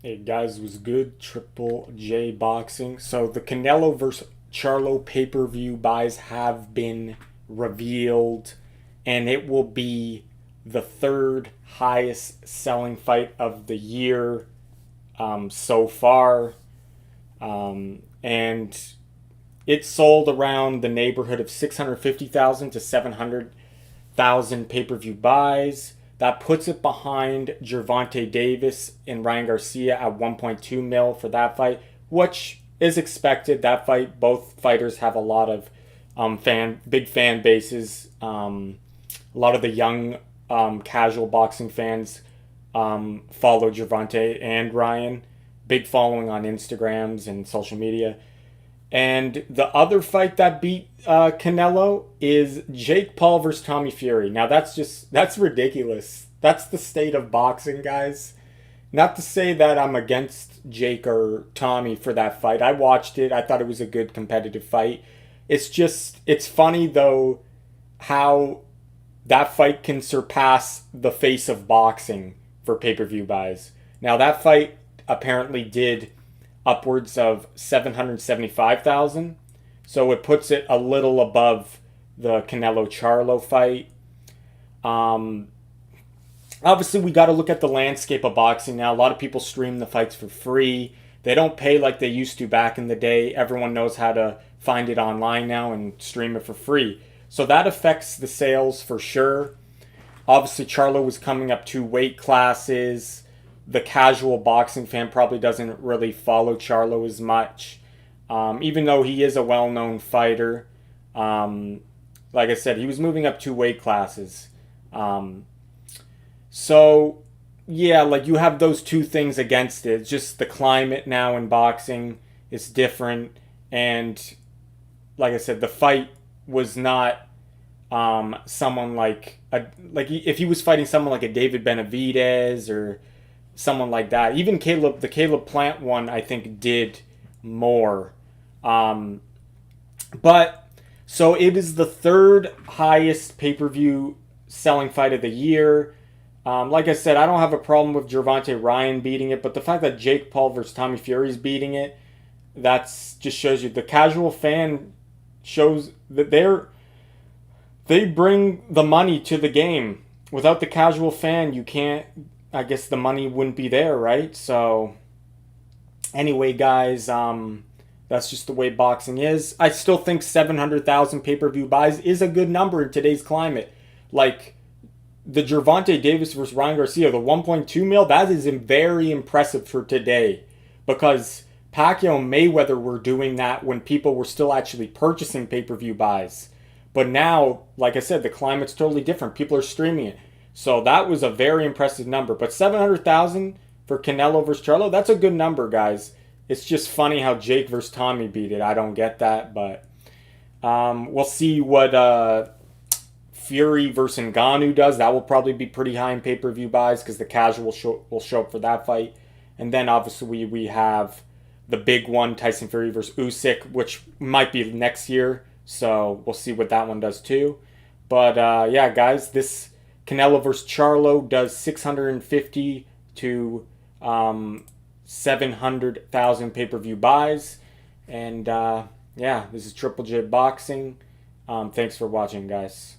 Hey guys, was good. Triple J Boxing. So the Canelo versus Charlo pay-per-view buys have been revealed, and it will be the third highest selling fight of the year so far. And it sold around the neighborhood of 650,000 to 700,000 pay-per-view buys. That puts it behind Gervonta Davis and Ryan Garcia at 1.2 mil for that fight, which is expected. That fight, both fighters have a lot of big fan bases. A lot of the young casual boxing fans follow Gervonta and Ryan. Big following on Instagrams and social media. And the other fight that beat Canelo is Jake Paul versus Tommy Fury. Now that's ridiculous. That's the state of boxing, guys. Not to say that I'm against Jake or Tommy for that fight. I watched it. I thought it was a good competitive fight. It's funny though how that fight can surpass the face of boxing for pay-per-view buys. Now that fight apparently did upwards of 775,000. So it puts it a little above the Canelo Charlo fight. Um, Obviously, we got to look at the landscape of boxing now. A lot of people stream the fights for free. They don't pay like they used to back in the day. Everyone knows how to find it online now and stream it for free. So that affects the sales for sure. Obviously, Charlo was coming up 2 weight classes. The casual boxing fan probably doesn't really follow Charlo as much, even though he is a well-known fighter. Um, like I said, he was moving up 2 weight classes. Um, so, yeah, like you have those two things against it. It's just the climate now in boxing is different. And like I said, the fight was not someone like if he was fighting someone like a David Benavidez or someone like that. Even the Caleb Plant one, I think, did more. Um, but so it is the third highest pay per view selling fight of the year. Like I said, I don't have a problem with Gervonta Ryan beating it, but the fact that Jake Paul versus Tommy Fury is beating it, that's just shows you the casual fan shows that they bring the money to the game. Without the casual fan, you can't. I guess the money wouldn't be there, right? So anyway, guys, that's just the way boxing is. I still think 700,000 pay-per-view buys is a good number in today's climate. Like the Gervonta Davis versus Ryan Garcia, the 1.2 mil, that is very impressive for today because Pacquiao and Mayweather were doing that when people were still actually purchasing pay-per-view buys. But now, like I said, the climate's totally different. People are streaming it. So that was a very impressive number. But 700,000 for Canelo versus Charlo, that's a good number, guys. It's just funny how Jake versus Tommy beat it. I don't get that, but we'll see what Fury versus Ngannou does. That will probably be pretty high in pay-per-view buys because the casual will show up for that fight. And then obviously we have the big one, Tyson Fury versus Usyk, which might be next year. So we'll see what that one does too. But yeah, guys, this Canelo versus Charlo does 650 to 700,000 pay-per-view buys. And yeah, this is Triple J Boxing. Thanks for watching, guys.